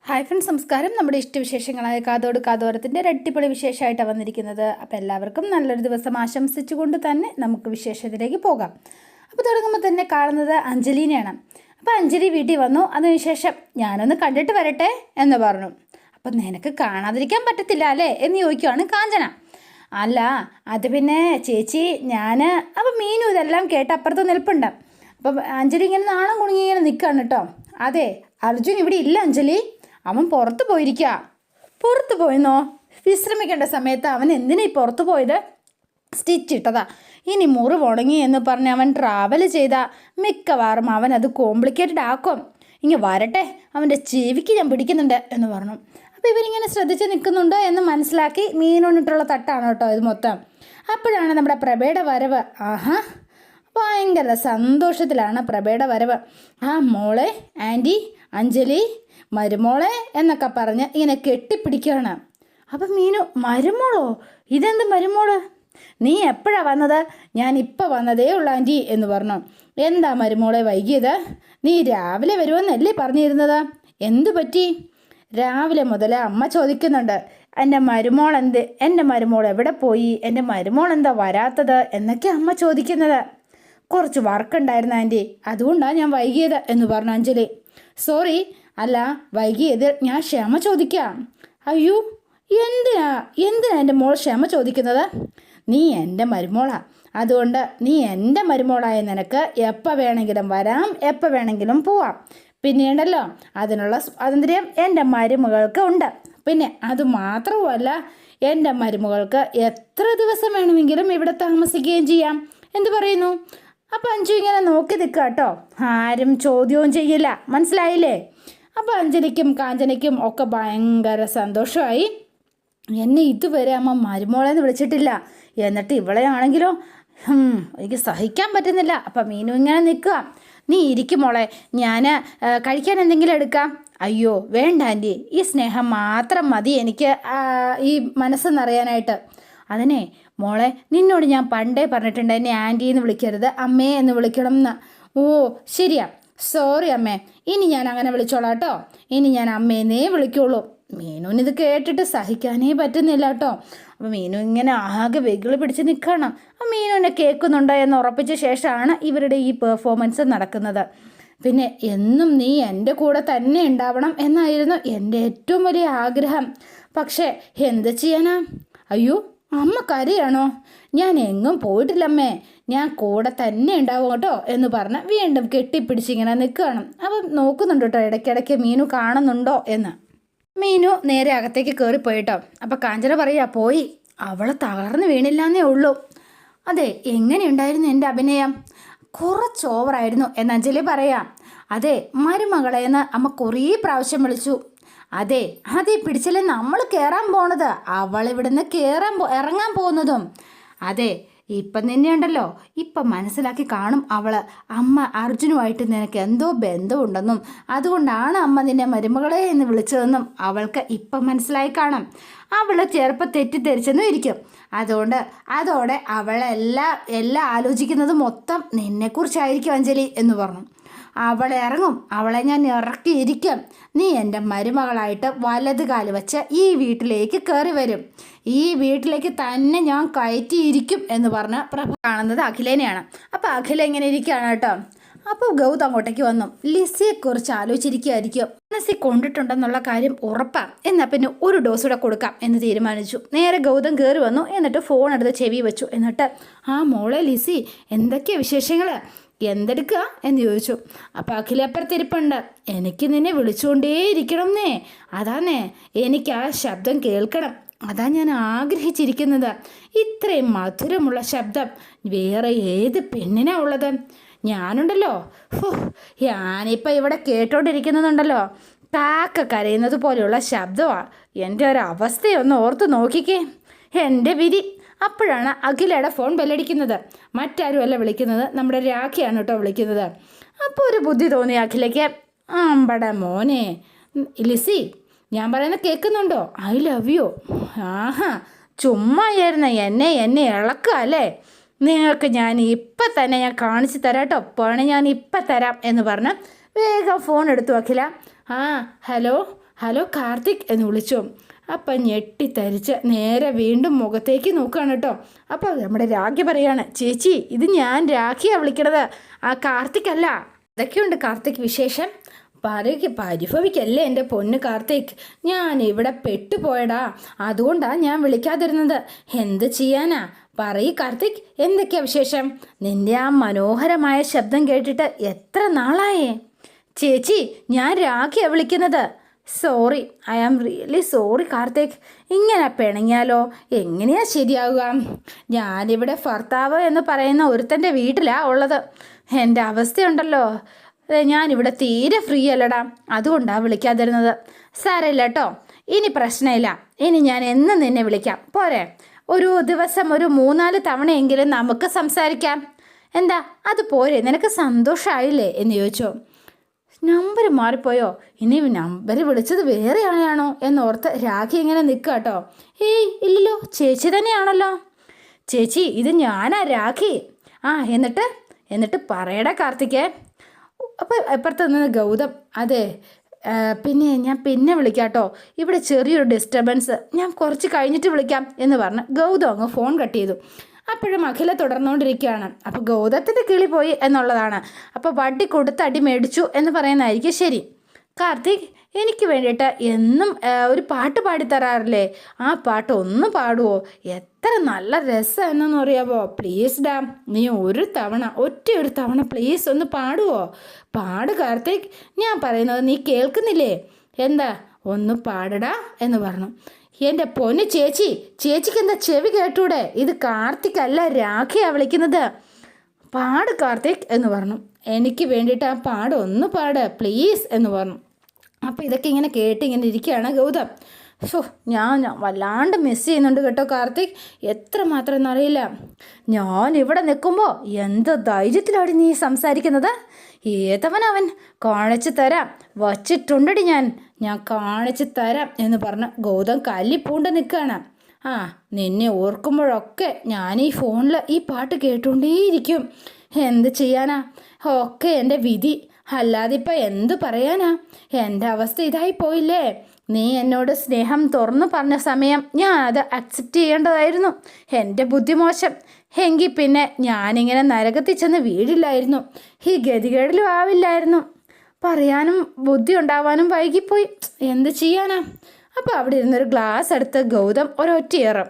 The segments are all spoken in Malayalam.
ഹായ് ഫ്രണ്ട്സ്, നമസ്കാരം. നമ്മുടെ ഇഷ്ടവിശേഷങ്ങളായ കാതോട് കാതോരത്തിൻ്റെ ഒരു അടിപൊളി വിശേഷമായിട്ടാണ് വന്നിരിക്കുന്നത്. അപ്പോൾ എല്ലാവർക്കും നല്ലൊരു ദിവസം ആശംസിച്ചുകൊണ്ട് തന്നെ നമുക്ക് വിശേഷത്തിലേക്ക് പോകാം. അപ്പോൾ തുടങ്ങുമ്പോൾ തന്നെ കാണുന്നത് അഞ്ജലിനെയാണ്. അപ്പോൾ അഞ്ജലി വീട്ടിൽ വന്നു. അതിനുശേഷം ഞാനൊന്ന് കണ്ടിട്ട് വരട്ടെ എന്ന് പറഞ്ഞു. അപ്പം നിനക്ക് കാണാതിരിക്കാൻ പറ്റത്തില്ല അല്ലേ എന്ന് ചോദിക്കുവാണ് കാഞ്ചന. അല്ല, അത് പിന്നെ ചേച്ചി അപ്പം മീനു ഇതെല്ലാം കേട്ട് അപ്പുറത്ത് നിൽപ്പുണ്ട്. അപ്പം അഞ്ജലി ഇങ്ങനെ നാണം കുണുങ്ങി ഇങ്ങനെ നിൽക്കുകയാണ് കേട്ടോ. അതെ, അർജുൻ ഇവിടെ ഇല്ല അഞ്ജലി, അവൻ പുറത്ത് പോയിരിക്കുക. പുറത്ത് പോയെന്നോ? വിശ്രമിക്കേണ്ട സമയത്ത് അവൻ എന്തിനാ പുറത്ത് പോയത്? സ്റ്റിച്ച് ഇട്ടതാ. ഇനി മുറിവ് ഉണങ്ങി എന്ന് പറഞ്ഞ് അവൻ ട്രാവൽ ചെയ്താൽ മിക്കവാറും അവൻ അത് കോംപ്ലിക്കേറ്റഡ് ആക്കും. ഇങ്ങനെ വരട്ടെ, അവൻ്റെ ചെവിക്ക് ഞാൻ പിടിക്കുന്നുണ്ട് എന്ന് പറഞ്ഞു. അപ്പോൾ ഇവരിങ്ങനെ ശ്രദ്ധിച്ച് നിൽക്കുന്നുണ്ടോ എന്ന് മനസ്സിലാക്കി മീനൊന്നിട്ടുള്ള തട്ടാണ് കേട്ടോ ഇത് മൊത്തം. അപ്പോഴാണ് നമ്മുടെ പ്രഭയുടെ വരവ്. ആഹാ, ഭയങ്കര സന്തോഷത്തിലാണ് പ്രഭയുടെ വരവ്. ആ മോളെ, ആൻറ്റി, അഞ്ജലി, മരുമോളെ എന്നൊക്കെ പറഞ്ഞ് ഇങ്ങനെ കെട്ടിപ്പിടിക്കുകയാണ്. അപ്പം മീനു, മരുമോളോ? ഇതെന്ത് മരുമോള്? നീ എപ്പോഴാണ് വന്നത്? ഞാൻ ഇപ്പം വന്നതേ ഉള്ളൂ ആൻറ്റി എന്ന് പറഞ്ഞു. എന്താ മരുമോളെ വൈകിയത്? നീ രാവിലെ വരുമെന്നല്ലേ പറഞ്ഞിരുന്നത്? എന്തു പറ്റി? രാവിലെ മുതൽ അമ്മ ചോദിക്കുന്നുണ്ട്, എൻ്റെ മരുമോൾ എവിടെ പോയി, എൻ്റെ മരുമോൾ എന്താ വരാത്തത് എന്നൊക്കെ അമ്മ ചോദിക്കുന്നത്. കുറച്ച് വർക്കുണ്ടായിരുന്നു ആൻറ്റി, അതുകൊണ്ടാണ് ഞാൻ വൈകിയത് എന്ന് പറഞ്ഞു അഞ്ജലി. സോറി, അല്ല വൈകിയത് ഞാൻ ക്ഷമ ചോദിക്കാം. അയ്യോ, എന്തിനാ എൻ്റെ മോൾ ക്ഷമ ചോദിക്കുന്നത്? നീ എൻ്റെ മരുമോളാ, അതുകൊണ്ട് നീ എൻ്റെ മരുമോളായ നിനക്ക് എപ്പോൾ വേണമെങ്കിലും വരാം, എപ്പോൾ വേണമെങ്കിലും പോവാം. പിന്നീടല്ലോ അതിനുള്ള സ്വാതന്ത്ര്യം എൻ്റെ മരുമകൾക്ക് ഉണ്ട്. പിന്നെ അതുമാത്രവുമല്ല, എൻ്റെ മരുമകൾക്ക് എത്ര ദിവസം വേണമെങ്കിലും ഇവിടെ താമസിക്കുകയും ചെയ്യാം. എന്തു പറയുന്നു? അപ്പം അഞ്ജു ഇങ്ങനെ നോക്കി നിൽക്കുക കേട്ടോ. ആരും ചോദ്യവും ചെയ്യില്ല, മനസ്സിലായില്ലേ? അപ്പോൾ അഞ്ജലിക്കും കാഞ്ചനയ്ക്കും ഒക്കെ ഭയങ്കര സന്തോഷമായി. എന്നെ ഇതുവരെ അമ്മ മരുമോളെന്ന് വിളിച്ചിട്ടില്ല, എന്നിട്ട് ഇവളെ ആണെങ്കിലോ എനിക്ക് സഹിക്കാൻ പറ്റുന്നില്ല. അപ്പം മീനു ഇങ്ങനെ നിൽക്കുക. നീ ഇരിക്കും മോളെ, ഞാൻ കഴിക്കാൻ എന്തെങ്കിലും എടുക്കാം. അയ്യോ വേണ്ട ആൻറ്റി, ഈ സ്നേഹം മാത്രം മതി എനിക്ക് ഈ മനസ്സെന്നറിയാനായിട്ട്. അതിനെ മോളെ, നിന്നോട് ഞാൻ പണ്ടേ പറഞ്ഞിട്ടുണ്ട് എന്നെ ആൻറ്റി എന്ന് വിളിക്കരുത്, അമ്മേ എന്ന് വിളിക്കണം എന്ന്. ഓ ശരിയാ, സോറി അമ്മേ, ഇനി ഞാൻ അങ്ങനെ വിളിച്ചോളാം കേട്ടോ. ഇനി ഞാൻ അമ്മേന്നേ വിളിക്കുള്ളൂ. മീനുവിനിത് കേട്ടിട്ട് സഹിക്കാനേ പറ്റുന്നില്ല കേട്ടോ. അപ്പോൾ മീനു ഇങ്ങനെ ആകെ വെകിളി പിടിച്ച് നിൽക്കണം. ആ മീനുവിനെ കേൾക്കുന്നുണ്ടോ എന്ന് ഉറപ്പിച്ച ശേഷമാണ് ഇവരുടെ ഈ പെർഫോമൻസ് നടക്കുന്നത്. പിന്നെ എന്നും നീ എൻ്റെ കൂടെ തന്നെ ഉണ്ടാവണം എന്നായിരുന്നു എൻ്റെ ഏറ്റവും വലിയ ആഗ്രഹം. പക്ഷേ എന്ത് ചെയ്യാനാ? അയ്യോ, അമ്മ കരയാണോ? ഞാൻ എങ്ങും പോയിട്ടില്ലമ്മേ, ഞാൻ കൂടെ തന്നെ ഉണ്ടാവും കേട്ടോ എന്ന് പറഞ്ഞ് വീണ്ടും കെട്ടിപ്പിടിച്ചിങ്ങനെ നിൽക്കുകയാണ്. അപ്പം നോക്കുന്നുണ്ട് കേട്ടോ ഇടയ്ക്കിടയ്ക്ക് മീനു കാണുന്നുണ്ടോ എന്ന്. മീനു നേരെ അകത്തേക്ക് കയറിപ്പോയിട്ടോ. അപ്പം കാഞ്ചന പറയാ, പോയി, അവൾ തകർന്നു വീണില്ലാന്നേ ഉള്ളൂ. അതെ, എങ്ങനെയുണ്ടായിരുന്നു എൻ്റെ അഭിനയം? കുറച്ച് ഓവറായിരുന്നു എന്ന് അഞ്ജലി പറയാം. അതെ, മരുമകളെന്ന് അമ്മ കുറേ പ്രാവശ്യം വിളിച്ചു. അതെ, അതേ പിടിച്ചല്ലേ നമ്മൾ കയറാൻ പോണത്, അവളിവിടുന്ന് ഇറങ്ങാൻ പോകുന്നതും. അതെ, ഇപ്പം തന്നെയുണ്ടല്ലോ, ഇപ്പം മനസ്സിലാക്കി കാണും അവൾ, അമ്മ അർജുനുമായിട്ട് നിനക്ക് എന്തോ ബന്ധമുണ്ടെന്നും അതുകൊണ്ടാണ് അമ്മ നിന്നെ മരുമകളെ എന്ന് വിളിച്ചതെന്നും അവൾക്ക് ഇപ്പം മനസ്സിലായി കാണും. അവൾ ചിലപ്പോൾ തെറ്റിദ്ധരിച്ചെന്നും ഇരിക്കും. അതോടെ എല്ലാം ആലോചിക്കുന്നത് മൊത്തം നിന്നെക്കുറിച്ചായിരിക്കും അഞ്ജലി എന്ന് പറഞ്ഞു. അവളെ ഇറങ്ങും, അവളെ ഞാൻ ഇറക്കിയിരിക്കും. നീ എൻ്റെ മരുമകളായിട്ട് വലത് കാല് വെച്ച് ഈ വീട്ടിലേക്ക് കയറി വരും, ഈ വീട്ടിലേക്ക് തന്നെ ഞാൻ കയറ്റിയിരിക്കും എന്ന് പറഞ്ഞ് പ്രഭ കാണുന്നത് അഖിലേനെയാണ്. അപ്പോൾ അഖില ഇങ്ങനെ ഇരിക്കുകയാണ് കേട്ടോ. അപ്പോൾ ഗൗതം അങ്ങോട്ടേക്ക് വന്നു. ലിസിയെക്കുറിച്ച് ആലോചിച്ചിരിക്കുകയായിരിക്കും. ലിസി കൊണ്ടിട്ടുണ്ടെന്നുള്ള കാര്യം ഉറപ്പാണ്. എന്നാൽ പിന്നെ ഒരു ഡോസ് കൂടെ കൊടുക്കാം എന്ന് തീരുമാനിച്ചു. നേരെ ഗൗതം കയറി വന്നു. എന്നിട്ട് ഫോൺ എടുത്ത് ചെവി വെച്ചു. എന്നിട്ട് ആ മോളെ ലിസി, എന്തൊക്കെയാണ് വിശേഷങ്ങൾ, എന്തെടുക്കുക എന്ന് ചോദിച്ചു. അപ്പോൾ അഖിലപ്പുറത്തിരിപ്പുണ്ട്. എനിക്ക് നിന്നെ വിളിച്ചുകൊണ്ടേയിരിക്കണം എന്നേ, അതാന്നേ എനിക്ക് ആ ശബ്ദം കേൾക്കണം, അതാ ഞാൻ ആഗ്രഹിച്ചിരിക്കുന്നത്. ഇത്രയും മധുരമുള്ള ശബ്ദം വേറെ ഏത് പെണ്ണിനാ ഉള്ളത്? ഞാനുണ്ടല്ലോ, ഞാനിപ്പോൾ ഇവിടെ കേട്ടോണ്ടിരിക്കുന്നതുണ്ടല്ലോ, കാക്ക കരയുന്നത് പോലെയുള്ള ശബ്ദമാണ്. എൻ്റെ ഒരു അവസ്ഥയൊന്ന് ഓർത്ത് നോക്കിക്കേ, എൻ്റെ വിധി. അപ്പോഴാണ് അഖിലയുടെ ഫോൺ ബെല്ലടിക്കുന്നത്. മറ്റാരുമല്ല വിളിക്കുന്നത്, നമ്മുടെ രാഖിയാണ് കേട്ടോ വിളിക്കുന്നത്. അപ്പോൾ ഒരു ബുദ്ധി തോന്നി അഖിലയ്ക്ക്. അമ്പട മോനെ ലിസി, ഞാൻ പറയുന്നത് കേൾക്കുന്നുണ്ടോ? I love you. ആഹാ, ചുമ്മായിരുന്നു എന്നെ ഇളക്കുക അല്ലേ? നിങ്ങൾക്ക് ഞാൻ ഇപ്പം തന്നെ ഞാൻ കാണിച്ചു തരാം കേട്ടോ, പണി ഞാൻ ഇപ്പം തരാം എന്ന് പറഞ്ഞ് വേഗം ഫോൺ എടുത്തു അഖില. ആ ഹലോ ഹലോ കാർത്തിക് എന്ന് വിളിച്ചു. അപ്പം ഞെട്ടിത്തരിച്ച് നേരെ വീണ്ടും മുഖത്തേക്ക് നോക്കുകയാണ് കേട്ടോ. അപ്പോൾ നമ്മുടെ രാഖി പറയാണ്, ചേച്ചി ഇത് ഞാൻ രാഖിയാണ് വിളിക്കണത്, ആ കാർത്തിക് അല്ല. അതൊക്കെയുണ്ട് കാർത്തിക് വിശേഷം. പരിഭവിക്കല്ലേ എൻ്റെ പൊന്ന് കാർത്തിക്, ഞാൻ ഇവിടെ പെട്ടുപോയടാ, അതുകൊണ്ടാണ് ഞാൻ വിളിക്കാതിരുന്നത്. എന്ത് ചെയ്യാനാ? പറയ് കാർത്തിക്, എന്തൊക്കെയാ വിശേഷം? നിന്റെ ആ മനോഹരമായ ശബ്ദം കേട്ടിട്ട് എത്ര നാളായേ? ചേച്ചി ഞാൻ രാഖിയാണ് വിളിക്കുന്നത്. Sorry, I am really sorry Karthik. ഇങ്ങനെ പിണങ്ങിയാലോ? എങ്ങനെയാ ശരിയാവുക? ഞാനിവിടെ ഭർത്താവ് എന്ന് പറയുന്ന ഒരുത്തൻ്റെ വീട്ടിലാണ് ഉള്ളത്. എൻ്റെ അവസ്ഥയുണ്ടല്ലോ, ഞാനിവിടെ തീരെ ഫ്രീ അല്ലടാ, അതുകൊണ്ടാണ് വിളിക്കാതിരുന്നത്. സാരമില്ല കേട്ടോ, ഇനി പ്രശ്നമില്ല. ഇനി ഞാൻ എന്നും നിന്നെ വിളിക്കാം, പോരെ? ഒരു ദിവസം ഒരു 3-4 തവണയെങ്കിലും നമുക്ക് സംസാരിക്കാം. എന്താ അത് പോരെ? നിനക്ക് സന്തോഷമായില്ലേ എന്ന് ചോദിച്ചു. നമ്പർ മാറിപ്പോയോ? ഇനി നമ്പർ വിളിച്ചത് വേറെ ആളെയാണോ എന്നോർത്ത് രാഖി ഇങ്ങനെ നിൽക്കുക കേട്ടോ. ഏയ് ഇല്ലല്ലോ, ചേച്ചി തന്നെയാണല്ലോ. ചേച്ചി ഇത് ഞാനാ രാഖി. ആ എന്നിട്ട് പറയടാ കാർത്തികേ. അപ്പോൾ അപ്പുറത്ത് നിന്ന് ഗൗതം, അതെ പിന്നെ ഞാൻ പിന്നെ വിളിക്കാം കേട്ടോ, ഇവിടെ ചെറിയൊരു ഡിസ്റ്റർബൻസ്, ഞാൻ കുറച്ച് കഴിഞ്ഞിട്ട് വിളിക്കാം എന്ന് പറഞ്ഞ് ഗൗതം അങ്ങ് ഫോൺ കട്ട് ചെയ്തു. അപ്പോഴും അഖില തുടർന്നുകൊണ്ടിരിക്കുകയാണ്. അപ്പോൾ ഗൗതത്തിൻ്റെ കിളി പോയി എന്നുള്ളതാണ്. അപ്പോൾ വടി കൊടുത്ത് അടി മേടിച്ചു എന്ന് പറയുന്നതായിരിക്കും ശരി. കാർത്തിക് എനിക്ക് വേണ്ടിയിട്ട് എന്നും ഒരു പാട്ട് പാടിത്തരാറില്ലേ, ആ പാട്ട് ഒന്ന് പാടുമോ? എത്ര നല്ല രസം എന്നൊന്നും അറിയാമോ? പ്ലീസ് ഡാ, നീ ഒരു തവണ പ്ലീസ് ഒന്ന് പാടുമോ? പാട് കാർത്തിക്, ഞാൻ പറയുന്നത് നീ കേൾക്കുന്നില്ലേ? എന്താ ഒന്ന് പാടടാ എന്ന് പറഞ്ഞു. എൻ്റെ പൊന്ന് ചേച്ചിക്ക് എന്താ ചെവി കേട്ടൂടെ? ഇത് കാർത്തിക് അല്ല, രാഖിയാണ് വിളിക്കുന്നത്. പാട് കാർത്തിക് എന്ന് പറഞ്ഞു. എനിക്ക് വേണ്ടിയിട്ട് ആ പാട് ഒന്ന് പാട് പ്ലീസ് എന്ന് പറഞ്ഞു. അപ്പോൾ ഇതൊക്കെ ഇങ്ങനെ ഇങ്ങനെ ഇരിക്കുകയാണ് ഗൗതം. ഞാൻ വല്ലാണ്ട് മിസ് ചെയ്യുന്നുണ്ട് കേട്ടോ കാർത്തിക്, എത്രമാത്രം എന്നറിയില്ല. ഞാൻ ഇവിടെ നിൽക്കുമ്പോൾ എന്ത് ധൈര്യത്തിലാണ് നീ സംസാരിക്കുന്നത്? ഏതവനവൻ? കാണിച്ചു തരാം, വച്ചിട്ടുണ്ടടി ഞാൻ കാണിച്ചു തരാം എന്ന് പറഞ്ഞ് ഗൗതം കല്ലിപ്പൂണ്ട് നിൽക്കുകയാണ്. നിന്നെ ഓർക്കുമ്പോഴൊക്കെ ഞാൻ ഈ ഫോണിൽ ഈ പാട്ട് കേട്ടുകൊണ്ടേയിരിക്കും. എന്ത് ചെയ്യാനാ, ഒക്കെ എൻ്റെ വിധി, അല്ലാതെ ഇപ്പം എന്ത് പറയാനാ? എൻ്റെ അവസ്ഥ ഇതായി പോയില്ലേ. നീ എന്നോട് സ്നേഹം തുറന്നു പറഞ്ഞ സമയം ഞാൻ അത് അക്സെപ്റ്റ് ചെയ്യേണ്ടതായിരുന്നു. എൻ്റെ ബുദ്ധിമോശം. എങ്കിൽ പിന്നെ ഞാനിങ്ങനെ നരകത്തിൽ ചെന്ന് വീഴില്ലായിരുന്നു, ഈ ഗതികേടിലും ആവില്ലായിരുന്നു. പറയാനും ബുദ്ധി ഉണ്ടാവാനും വൈകിപ്പോയി, എന്ത് ചെയ്യാനാ? അപ്പോൾ അവിടെ ഇരുന്നൊരു ഗ്ലാസ് എടുത്ത് ഗൗതം ഒരൊറ്റയേറും.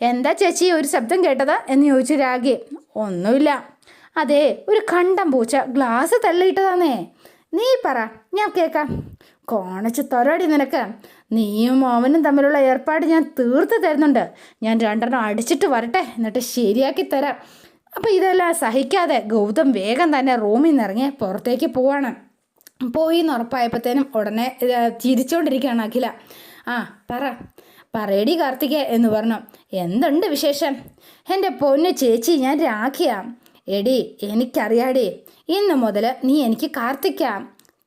എന്താ ചേച്ചി ഒരു ശബ്ദം കേട്ടതാ എന്ന് ചോദിച്ചു രാഖി. ഒന്നുമില്ല. അതെ, ഒരു കണ്ടം പൂച്ച ഗ്ലാസ് തള്ളിയിട്ടതാന്നേ. നീ പറ, ഞാൻ കേൾക്കാം. കാണിച്ച് തരാടി നിനക്ക്. നീയും അവനും തമ്മിലുള്ള ഏർപ്പാട് ഞാൻ തീർത്ത് തരുന്നുണ്ട്. ഞാൻ 2 അടിച്ചിട്ട് വരട്ടെ, എന്നിട്ട് ശരിയാക്കി തരാം. അപ്പോൾ ഇതെല്ലാം സഹിക്കാതെ ഗൗതം വേഗം തന്നെ റൂമിൽ നിന്ന് ഇറങ്ങി പുറത്തേക്ക് പോവാണ്. പോയി എന്ന് ഉറപ്പായപ്പോഴത്തേനും ഉടനെ ചിരിച്ചുകൊണ്ടിരിക്കുകയാണ് അഖില. പറയടി കാർത്തിക എന്ന് പറഞ്ഞു. എന്തുണ്ട് വിശേഷം? എൻ്റെ പൊന്നു ചേച്ചി, ഞാൻ രാഖിയാ. എടി എനിക്കറിയാടി, ഇന്ന് മുതൽ നീ എനിക്ക് കാർത്തിക്കാം.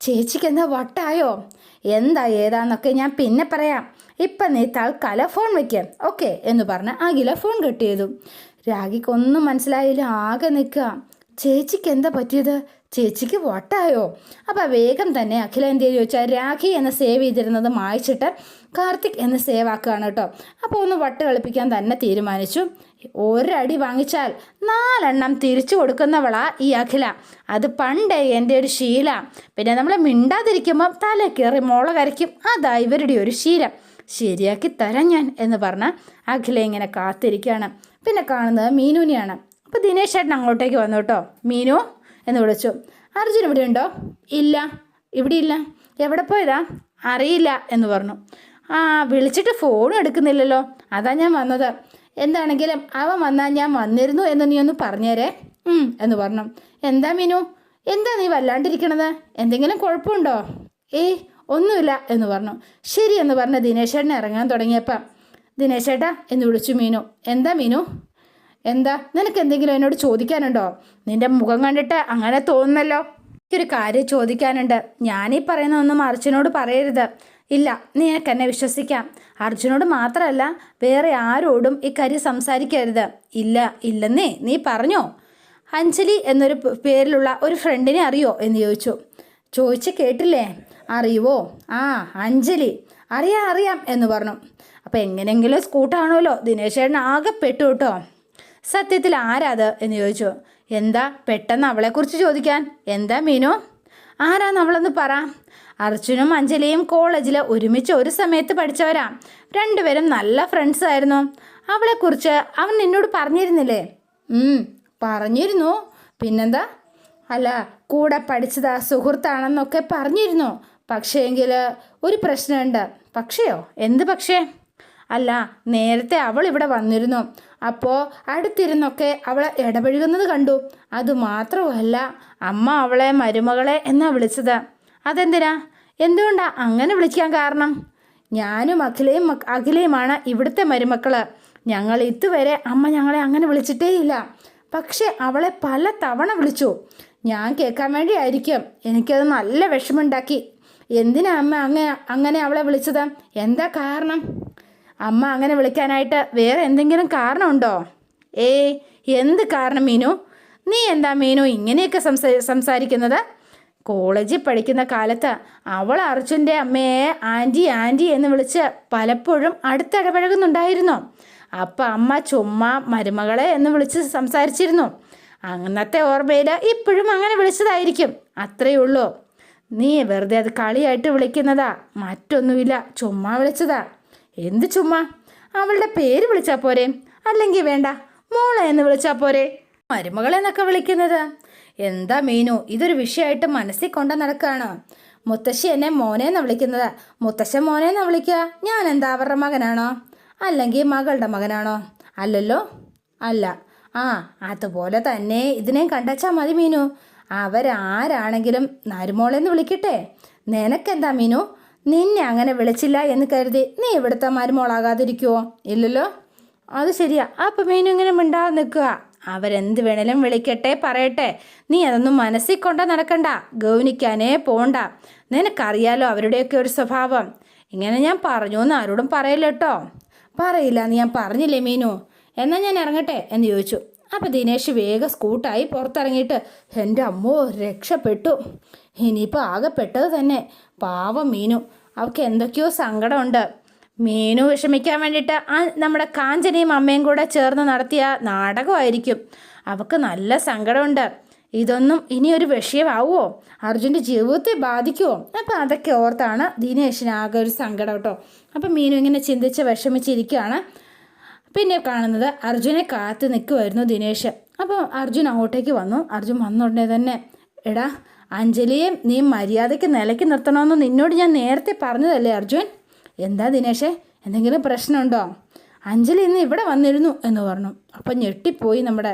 ചേച്ചിക്ക് എന്താ വട്ടായോ? എന്താ ഏതാന്നൊക്കെ ഞാൻ പിന്നെ പറയാം. ഇപ്പം നീ തൽക്കാലം ഫോൺ വയ്ക്കാം, ഓക്കെ എന്ന് പറഞ്ഞ് അഖില ഫോൺ കട്ട് ചെയ്തു. രാഖിക്കൊന്നും മനസ്സിലായില്ല, ആകെ നിൽക്കുക. ചേച്ചിക്ക് എന്താ പറ്റിയത്? ചേച്ചിക്ക് വട്ടായോ? അപ്പോൾ വേഗം തന്നെ അഖില എന്ത് ചെയ്തു ചോദിച്ചാൽ രാഖി എന്ന് സേവ് ചെയ്തിരുന്നത് മായ്ച്ചിട്ട് കാർത്തിക് എന്ന് സേവ് ആക്കുകയാണ് കേട്ടോ. അപ്പോൾ ഒന്ന് വട്ട് കളിപ്പിക്കാൻ തന്നെ തീരുമാനിച്ചു. ഒരടി വാങ്ങിച്ചാൽ 4 എണ്ണം തിരിച്ചു കൊടുക്കുന്നവളാ ഈ അഖില. അത് പണ്ടേ എൻ്റെ ഒരു ശീല. പിന്നെ നമ്മൾ മിണ്ടാതിരിക്കുമ്പം തല കയറി മോള കരയ്ക്കും, അതാ ഇവരുടെ ഒരു ശീലം. ശരിയാക്കി തരാം ഞാൻ എന്ന് പറഞ്ഞ് അഖില ഇങ്ങനെ കാത്തിരിക്കുകയാണ്. പിന്നെ കാണുന്നത് മീനുവിനെയാണ്. അപ്പോൾ ദിനേശ് ചേട്ടൻ അങ്ങോട്ടേക്ക് വന്നു കേട്ടോ. മീനു എന്ന് വിളിച്ചു. അർജുൻ ഇവിടെ ഉണ്ടോ? ഇല്ല, ഇവിടെ ഇല്ല. എവിടെ പോയതാ? അറിയില്ല എന്ന് പറഞ്ഞു. വിളിച്ചിട്ട് ഫോണും എടുക്കുന്നില്ലല്ലോ, അതാ ഞാൻ വന്നത്. എന്താണെങ്കിലും അവൻ വന്നാൽ ഞാൻ വന്നിരുന്നു എന്ന് നീ ഒന്ന് പറഞ്ഞേരേ എന്ന് പറഞ്ഞു. എന്താ മീനു, എന്താ നീ വല്ലാണ്ടിരിക്കണത്? എന്തെങ്കിലും കുഴപ്പമുണ്ടോ? ഒന്നുമില്ല എന്ന് പറഞ്ഞു. ശരി എന്ന് പറഞ്ഞ് ദിനേശേട്ടനെ ഇറങ്ങാൻ തുടങ്ങിയപ്പം ദിനേശേട്ടാ എന്ന് വിളിച്ചു മീനു. എന്താ മീനു? എന്താ, നിനക്ക് എന്തെങ്കിലും എന്നോട് ചോദിക്കാനുണ്ടോ? നിന്റെ മുഖം കണ്ടിട്ട് അങ്ങനെ തോന്നുന്നല്ലോ. എനിക്കൊരു കാര്യം ചോദിക്കാനുണ്ട്. ഞാനീ പറയുന്നതൊന്നും അർജുനോട് പറയരുത്. ഇല്ല, നിനക്ക് എന്നെ വിശ്വസിക്കാം. അർജുനോട് മാത്രമല്ല വേറെ ആരോടും ഇക്കാര്യം സംസാരിക്കരുത്. ഇല്ലെന്നേ നീ പറഞ്ഞോ? അഞ്ജലി എന്നൊരു പേരിലുള്ള ഒരു ഫ്രണ്ടിനെ അറിയോ എന്ന് ചോദിച്ചു കേട്ടില്ലേ? അറിയുവോ? ആ, അഞ്ജലി. അറിയാം എന്ന് പറഞ്ഞു. അപ്പം എങ്ങനെയെങ്കിലും സ്കൂട്ടാണല്ലോ. ദിനേശ് ചേട്ടൻ ആകെ പെട്ടു കേട്ടോ. സത്യത്തിൽ ആരാത് എന്ന് ചോദിച്ചു. എന്താ പെട്ടെന്ന് അവളെക്കുറിച്ച് ചോദിക്കാൻ? എന്താ മീനു, ആരാന്ന് അവളെന്ന് പറ. അർജുനും അഞ്ജലിയും കോളേജിൽ ഒരുമിച്ച് ഒരു സമയത്ത് പഠിച്ചവരാ. രണ്ടുപേരും നല്ല ഫ്രണ്ട്സ് ആയിരുന്നു. അവളെക്കുറിച്ച് അവൻ നിന്നോട് പറഞ്ഞിരുന്നില്ലേ? പറഞ്ഞിരുന്നു. പിന്നെന്താ? അല്ല, കൂടെ പഠിച്ചതാ, സുഹൃത്താണെന്നൊക്കെ പറഞ്ഞിരുന്നു. പക്ഷേങ്കിൽ ഒരു പ്രശ്നമുണ്ട്. പക്ഷെയോ? എന്ത് പക്ഷേ? അല്ല, നേരത്തെ അവൾ ഇവിടെ വന്നിരുന്നു. അപ്പോൾ അടുത്തിരുന്നൊക്കെ അവൾ ഇടപഴകുന്നത് കണ്ടു. അതുമാത്രമല്ല, അമ്മ അവളെ മരുമകളെ എന്നാ വിളിച്ചത്. അതെന്തിനാ? എന്തുകൊണ്ടാ അങ്ങനെ വിളിക്കാൻ കാരണം? ഞാനും അഖിലയുമാണ് ഇവിടുത്തെ മരുമക്കൾ. ഞങ്ങൾ ഇതുവരെ അമ്മ ഞങ്ങളെ അങ്ങനെ വിളിച്ചിട്ടേയില്ല. പക്ഷെ അവളെ പല തവണ വിളിച്ചു. ഞാൻ കേൾക്കാൻ വേണ്ടി ആയിരിക്കും. എനിക്കത് നല്ല വിഷമമുണ്ടാക്കി. എന്തിനാ അമ്മ അങ്ങനെ അവളെ വിളിച്ചത്? എന്താ കാരണം? അമ്മ അങ്ങനെ വിളിക്കാനായിട്ട് വേറെ എന്തെങ്കിലും കാരണമുണ്ടോ? എന്ത് കാരണം മീനു? നീ എന്താ മീനു ഇങ്ങനെയൊക്കെ സംസാരിക്കുന്നത്? കോളേജിൽ പഠിക്കുന്ന കാലത്ത് അവൾ അർജുൻ്റെ അമ്മയെ ആൻറ്റി എന്ന് വിളിച്ച് പലപ്പോഴും അടുത്തിടപഴകുന്നുണ്ടായിരുന്നു. അപ്പം അമ്മ ചുമ്മാ മരുമകളെ എന്ന് വിളിച്ച് സംസാരിച്ചിരുന്നു. അന്നത്തെ ഓർമ്മയിൽ ഇപ്പോഴും അങ്ങനെ വിളിച്ചതായിരിക്കും. അത്രയേ ഉള്ളൂ. നീ വെറുതെ അത് കളിയായിട്ട് വിളിക്കുന്നതാ, മറ്റൊന്നുമില്ല. ചുമ്മാ വിളിച്ചതാ. എന്ത് ചുമ്മാ? അവളുടെ പേര് വിളിച്ചാൽ പോരെ? അല്ലെങ്കിൽ വേണ്ട, മോളെ എന്ന് വിളിച്ചാൽ പോരെ? മരുമകളെന്നൊക്കെ വിളിക്കുന്നത് എന്താ മീനു? ഇതൊരു വിഷയമായിട്ട് മനസ്സിൽ കൊണ്ട നടക്കുകയാണ്. മുത്തശ്ശി എന്നെ മോനെന്നാ വിളിക്കുന്നത്. മുത്തശ്ശൻ മോനെന്നാ വിളിക്കുക. ഞാൻ എന്താ അവരുടെ മകനാണോ? അല്ലെങ്കിൽ മകളുടെ മകനാണോ? അല്ലല്ലോ. അല്ല. അതുപോലെ തന്നെ ഇതിനെയും കണ്ടച്ചാൽ മതി മീനു. അവരാരാണെങ്കിലും നരുമോളെന്ന് വിളിക്കട്ടെ. നിനക്കെന്താ മീനു? നിന്നെ അങ്ങനെ വിളിച്ചില്ല എന്ന് കരുതി നീ ഇവിടുത്തെ മരുമോളാകാതിരിക്കുവോ? ഇല്ലല്ലോ. അത് ശരിയാ. അപ്പം മീനു ഇങ്ങനെ മിണ്ടാതെ നിൽക്കുക. അവരെന്ത് വേണേലും വിളിക്കട്ടെ, പറയട്ടെ. നീ അതൊന്നും മനസ്സിൽ കൊണ്ട നടക്കണ്ട, ഗൗനിക്കാനേ പോണ്ട. നിനക്കറിയാലോ അവരുടെയൊക്കെ ഒരു സ്വഭാവം. ഇങ്ങനെ ഞാൻ പറഞ്ഞു എന്ന് ആരോടും പറയില്ല കേട്ടോ. പറയില്ല എന്ന് ഞാൻ പറഞ്ഞില്ലേ മീനു? എന്നാൽ ഞാൻ ഇറങ്ങട്ടെ എന്ന് ചോദിച്ചു. അപ്പം ദിനേശ് വേഗം സ്കൂട്ടായി പുറത്തിറങ്ങിയിട്ട്, എൻ്റെ അമ്മോ രക്ഷപ്പെട്ടു. ഇനിയിപ്പോൾ ആകെ പെട്ടത് തന്നെ. പാവം മീനു, അവൾക്ക് എന്തൊക്കെയോ സങ്കടമുണ്ട്. മീനു വിഷമിക്കാൻ വേണ്ടിയിട്ട് നമ്മുടെ കാഞ്ചനയും അമ്മയും കൂടെ ചേർന്ന് നടത്തിയ നാടകമായിരിക്കും. അവൾക്ക് നല്ല സങ്കടമുണ്ട്. ഇതൊന്നും ഇനി ഒരു വിഷയമാവുമോ? അർജുൻ്റെ ജീവിതത്തെ ബാധിക്കുമോ? അപ്പം അതൊക്കെ ഓർത്താണ് ദിനേശിന് ആകെ ഒരു സങ്കടം കേട്ടോ. അപ്പം മീനു ഇങ്ങനെ ചിന്തിച്ച് വിഷമിച്ചിരിക്കുകയാണ്. പിന്നെ കാണുന്നത് അർജുനെ കാത്ത് നിൽക്കുമായിരുന്നു ദിനേശ്. അപ്പോൾ അർജുൻ അങ്ങോട്ടേക്ക് വന്നു. അർജുൻ വന്നുടനെ തന്നെ, എടാ അഞ്ജലിയെ നീ മര്യാദയ്ക്ക് നിലയ്ക്ക് നിർത്തണമെന്ന് നിന്നോട് ഞാൻ നേരത്തെ പറഞ്ഞതല്ലേ അർജുൻ? എന്താ ദിനേശേ, എന്തെങ്കിലും പ്രശ്നമുണ്ടോ? അഞ്ജലി ഇന്ന് ഇവിടെ വന്നിരുന്നു എന്ന് പറഞ്ഞു. അപ്പം ഞെട്ടിപ്പോയി. നമ്മുടെ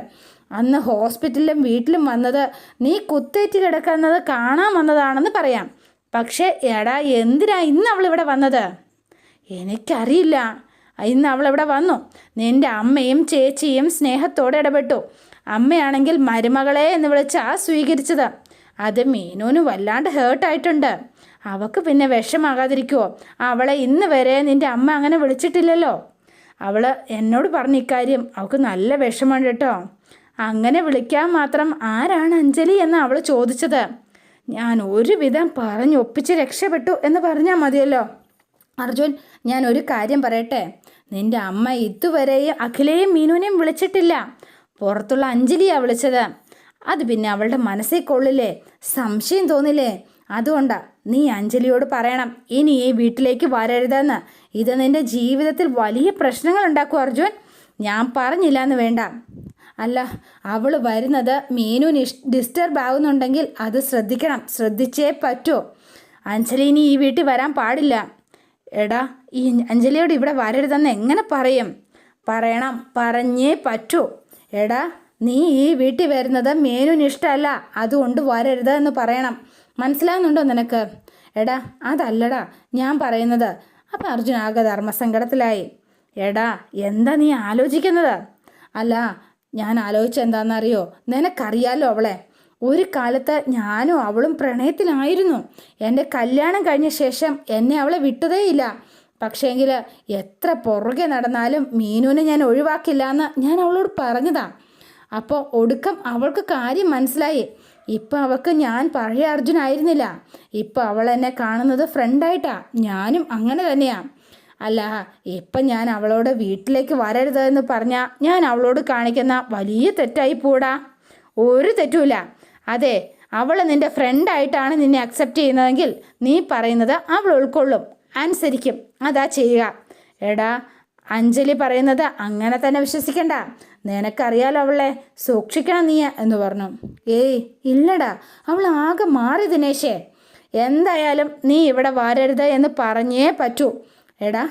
അന്ന് ഹോസ്പിറ്റലിലും വീട്ടിലും വന്നത് നീ കുത്തേറ്റ് കിടക്കുന്നത് കാണാൻ വന്നതാണെന്ന് പറയാം. പക്ഷേ എടാ, എന്തിനാ ഇന്ന് അവളിവിടെ വന്നത്? എനിക്കറിയില്ല. ഇന്ന് അവളിവിടെ വന്നു. നിൻ്റെ അമ്മയും ചേച്ചിയും സ്നേഹത്തോടെ ഇടപെട്ടു. അമ്മയാണെങ്കിൽ മരുമകളെ എന്ന് വിളിച്ചാ സ്വീകരിച്ചത്. അത് മീനൂന് വല്ലാണ്ട് ഹേർട്ടായിട്ടുണ്ട്. അവൾക്ക് പിന്നെ വിഷമാകാതിരിക്കുമോ? അവളെ ഇന്ന് വരെ നിൻ്റെ അമ്മ അങ്ങനെ വിളിച്ചിട്ടില്ലല്ലോ. അവൾ എന്നോട് പറഞ്ഞ ഇക്കാര്യം. അവൾക്ക് നല്ല വിഷമമുണ്ട് കേട്ടോ. അങ്ങനെ വിളിക്കാൻ മാത്രം ആരാണ് അഞ്ജലി എന്ന് അവൾ ചോദിച്ചത്. ഞാൻ ഒരുവിധം പറഞ്ഞൊപ്പിച്ച് രക്ഷപ്പെട്ടു എന്ന് പറഞ്ഞാൽ മതിയല്ലോ. അർജുൻ, ഞാൻ ഒരു കാര്യം പറയട്ടെ. നിൻ്റെ അമ്മ ഇതുവരെയും അഖിലയും മീനുവിനെയും വിളിച്ചിട്ടില്ല. പുറത്തുള്ള അഞ്ജലിയാണ് വിളിച്ചത്. അത് പിന്നെ അവളുടെ മനസ്സിൽ കൊള്ളില്ലേ? സംശയം തോന്നില്ലേ? അതുകൊണ്ടാണ് നീ അഞ്ജലിയോട് പറയണം ഇനി ഈ വീട്ടിലേക്ക് വരരുതെന്ന്. ഇത് നിൻ്റെ ജീവിതത്തിൽ വലിയ പ്രശ്നങ്ങൾ ഉണ്ടാക്കും അർജുൻ. ഞാൻ പറഞ്ഞില്ല എന്ന് വേണ്ട. അല്ല, അവൾ വരുന്നത് മീനുവിന് ഡിസ്റ്റർബ് ആകുന്നുണ്ടെങ്കിൽ അത് ശ്രദ്ധിക്കണം. ശ്രദ്ധിച്ചേ പറ്റൂ. അഞ്ജലി ഇനി ഈ വീട്ടിൽ വരാൻ പാടില്ല. എടാ, ഈ അഞ്ജലിയോട് ഇവിടെ വരരുതെന്ന് എങ്ങനെ പറയും? പറയണം, പറഞ്ഞേ പറ്റൂ. എടാ, നീ ഈ വീട്ടിൽ വരുന്നത് മീനുവിന് ഇഷ്ടമല്ല, അതുകൊണ്ട് വരരുത് എന്ന് പറയണം. മനസ്സിലാകുന്നുണ്ടോ നിനക്ക്? എടാ, അതല്ലടാ ഞാൻ പറയുന്നത്. അപ്പം അർജുൻ ആകെ ധർമ്മസങ്കടത്തിലായി. എടാ, എന്താ നീ ആലോചിക്കുന്നത്? അല്ല, ഞാൻ ആലോചിച്ചെന്താണെന്നറിയോ? നിനക്കറിയാലോ അവളെ. ഒരു കാലത്ത് ഞാനും അവളും പ്രണയത്തിലായിരുന്നു. എൻ്റെ കല്യാണം കഴിഞ്ഞ ശേഷം എന്നെ അവളെ വിട്ടതേയില്ല. പക്ഷേങ്കിൽ എത്ര പുറകെ നടന്നാലും മീനുവിനെ ഞാൻ ഒഴിവാക്കില്ല എന്ന് ഞാൻ അവളോട് പറഞ്ഞതാ. അപ്പോൾ ഒടുക്കം അവൾക്ക് കാര്യം മനസ്സിലായി. ഇപ്പം അവൾക്ക് ഞാൻ പഴയ അർജുനായിരുന്നില്ല. ഇപ്പം അവൾ എന്നെ കാണുന്നത് ഫ്രണ്ടായിട്ടാ. ഞാനും അങ്ങനെ തന്നെയാണ്. അല്ല, ഇപ്പം ഞാൻ അവളോട് വീട്ടിലേക്ക് വരരുത് എന്ന് പറഞ്ഞാൽ ഞാൻ അവളോട് കാണിക്കുന്ന വലിയ തെറ്റായി പോടാ. ഒരു തെറ്റുമില്ല. അതെ, അവൾ നിൻ്റെ ഫ്രണ്ടായിട്ടാണ് നിന്നെ അക്സെപ്റ്റ് ചെയ്യുന്നതെങ്കിൽ നീ പറയുന്നത് അവൾ ഉൾക്കൊള്ളും, അനുസരിക്കും. അതാ ചെയ്യുക. എടാ, അഞ്ജലി പറയുന്നത് അങ്ങനെ തന്നെ വിശ്വസിക്കണ്ട. നിനക്കറിയാലോ അവളെ, സൂക്ഷിക്കണം നീ എന്ന് പറഞ്ഞു. ഏയ് ഇല്ലടാ, അവൾ ആകെ മാറി ദിനേശേ. എന്തായാലും നീ ഇവിടെ വരരുത് എന്ന് പറഞ്ഞേ പറ്റൂ. എടാ,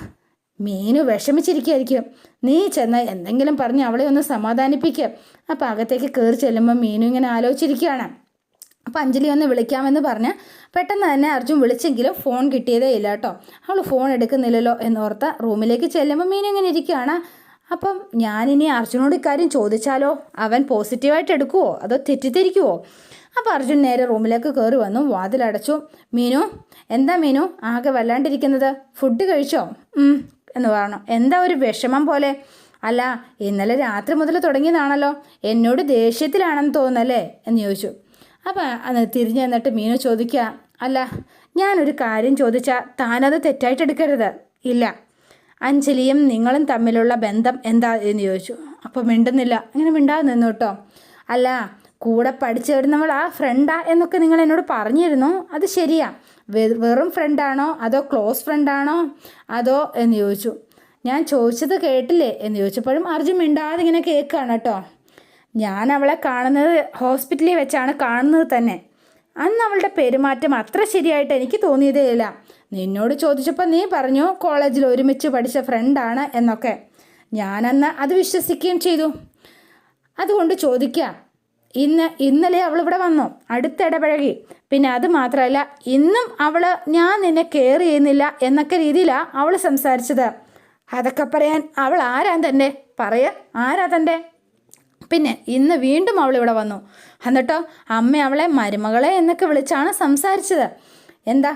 മീനു വിഷമിച്ചിരിക്കുകയായിരിക്കും. നീ ചെന്ന് എന്തെങ്കിലും പറഞ്ഞ് അവളെ ഒന്ന് സമാധാനിപ്പിക്കുക. അപ്പം അകത്തേക്ക് കയറി ചെല്ലുമ്പോൾ മീനു ഇങ്ങനെ ആലോചിച്ചിരിക്കുകയാണ്. അപ്പം അഞ്ജലി ഒന്ന് വിളിക്കാമെന്ന് പറഞ്ഞ് പെട്ടെന്ന് തന്നെ അർജുൻ വിളിച്ചെങ്കിലും ഫോൺ കിട്ടിയതേ ഇല്ല കേട്ടോ. അവൾ ഫോൺ എടുക്കുന്നില്ലല്ലോ എന്നോർത്ത റൂമിലേക്ക് ചെല്ലുമ്പോൾ മീനു ഇങ്ങനെ ഇരിക്കുകയാണ്. അപ്പം ഞാനിനി അർജുനോട് ഇക്കാര്യം ചോദിച്ചാലോ, അവൻ പോസിറ്റീവായിട്ട് എടുക്കുമോ അതോ തെറ്റിദ്ധരിക്കുമോ? അപ്പോൾ അർജുൻ നേരെ റൂമിലേക്ക് കയറി വന്നു, വാതിലടച്ചു. മീനു, എന്താ മീനു ആകെ വല്ലാണ്ടിരിക്കുന്നത്? ഫുഡ് കഴിച്ചോ? എന്ന് പറഞ്ഞു. എന്താ ഒരു വിഷമം പോലെ? അല്ല, ഇന്നലെ രാത്രി മുതൽ തുടങ്ങിയതാണല്ലോ, എന്നോട് ദേഷ്യത്തിലാണെന്ന് തോന്നുന്നല്ലേ എന്ന് ചോദിച്ചു. അപ്പം അത് തിരിഞ്ഞു എന്നിട്ട് മീനു ചോദിക്കുക, അല്ല, ഞാനൊരു കാര്യം ചോദിച്ചാൽ താനത് തെറ്റായിട്ട് എടുക്കരുത്. ഇല്ല, അഞ്ജലിയും നിങ്ങളും തമ്മിലുള്ള ബന്ധം എന്താ എന്ന് ചോദിച്ചു. അപ്പോൾ മിണ്ടുന്നില്ല, ഇങ്ങനെ മിണ്ടാതെ നിന്നു കേട്ടോ. അല്ല, കൂടെ പഠിച്ചു വരുന്നവൾ ആ ഫ്രണ്ടാ എന്നൊക്കെ നിങ്ങൾ എന്നോട് പറഞ്ഞിരുന്നു, അത് ശരിയാ. വെറും ഫ്രണ്ടാണോ അതോ ക്ലോസ് ഫ്രണ്ടാണോ അതോ എന്ന് ചോദിച്ചു. ഞാൻ ചോദിച്ചത് കേട്ടില്ലേ എന്ന് ചോദിച്ചപ്പോഴും അർജുൻ മിണ്ടാതെ ഇങ്ങനെ കേൾക്കുകയാണ് കേട്ടോ. ഞാൻ അവളെ കാണുന്നത് ഹോസ്പിറ്റലിൽ വെച്ചാണ് കാണുന്നത് തന്നെ. അന്ന് അവളുടെ പെരുമാറ്റം അത്ര ശരിയായിട്ട് എനിക്ക് തോന്നിയതേ ഇല്ല. നിന്നോട് ചോദിച്ചപ്പോൾ നീ പറഞ്ഞു കോളേജിൽ ഒരുമിച്ച് പഠിച്ച ഫ്രണ്ടാണ് എന്നൊക്കെ. ഞാനന്ന് അത് വിശ്വസിക്കുകയും ചെയ്തു. അതുകൊണ്ട് ചോദിക്കുക, ഇന്നലെ അവൾ ഇവിടെ വന്നു, അടുത്തിടപഴകി. പിന്നെ അത് മാത്രമല്ല, ഇന്നും അവൾ ഞാൻ നിന്നെ കെയർ ചെയ്യുന്നില്ല എന്നൊക്കെ രീതിയിലാണ് അവൾ സംസാരിച്ചത്. അതൊക്കെ പറയാൻ അവൾ ആരാ തന്നെ? ആരാ തൻ്റെ? പിന്നെ ഇന്ന് വീണ്ടും അവളിവിടെ വന്നു. എന്നിട്ടോ അമ്മ അവളെ മരുമകളെ എന്നൊക്കെ വിളിച്ചാണ് സംസാരിച്ചത്. എന്താ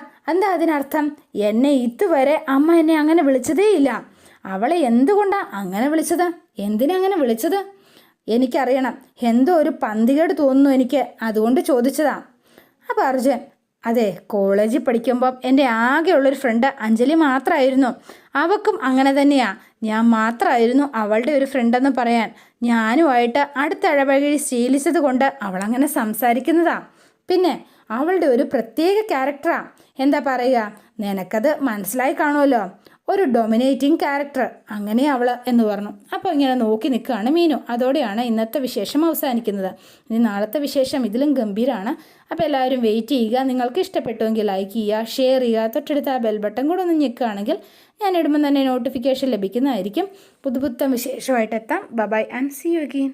അതിനർത്ഥം? എന്നെ ഇതുവരെ അമ്മ എന്നെ അങ്ങനെ വിളിച്ചതേ ഇല്ല. അവളെ എന്തുകൊണ്ടാണ് അങ്ങനെ വിളിച്ചത്? എന്തിനാ അങ്ങനെ വിളിച്ചത്? എനിക്കറിയണം. എന്തോ ഒരു പന്തികേട് തോന്നുന്നു എനിക്ക്, അതുകൊണ്ട് ചോദിച്ചതാ. അപ്പോൾ അർജുൻ, അതെ, കോളേജിൽ പഠിക്കുമ്പം എൻ്റെ ആകെയുള്ളൊരു ഫ്രണ്ട് അഞ്ജലി മാത്രമായിരുന്നു. അവൾക്കും അങ്ങനെ തന്നെയാണ്. ഞാൻ മാത്രമായിരുന്നു അവളുടെ ഒരു ഫ്രണ്ടെന്ന് പറയാൻ. ഞാനുമായിട്ട് അടുത്തിടപഴകി ശീലിച്ചത് കൊണ്ട് അവളങ്ങനെ സംസാരിക്കുന്നതാ. പിന്നെ അവളുടെ ഒരു പ്രത്യേക ക്യാരക്ടറാണ്. എന്താ പറയുക, നിനക്കത് മനസ്സിലായി കാണുമല്ലോ. ഒരു ഡൊമിനേറ്റിംഗ് ക്യാരക്ടർ, അങ്ങനെ അവൾ എന്ന് പറഞ്ഞു. അപ്പോൾ ഇങ്ങനെ നോക്കി നിൽക്കുകയാണ് മീനു. അതോടെയാണ് ഇന്നത്തെ വിശേഷം അവസാനിക്കുന്നത്. ഇനി നാളത്തെ വിശേഷം ഇതിലും ഗംഭീരമാണ്. അപ്പോൾ എല്ലാവരും വെയിറ്റ് ചെയ്യുക. നിങ്ങൾക്ക് ഇഷ്ടപ്പെട്ടുവെങ്കിൽ ലൈക്ക് ചെയ്യുക, ഷെയർ ചെയ്യുക. തൊട്ടടുത്ത് ആ ബെൽ ബട്ടൺ കൂടെ ഒന്ന് ഞെക്കുകയാണെങ്കിൽ ഞാൻ ഇടുമ്പോൾ തന്നെ നോട്ടിഫിക്കേഷൻ ലഭിക്കുന്നതായിരിക്കും. പുതുപുത്തൻ വിശേഷമായിട്ട് എത്താം. Bye and see you again.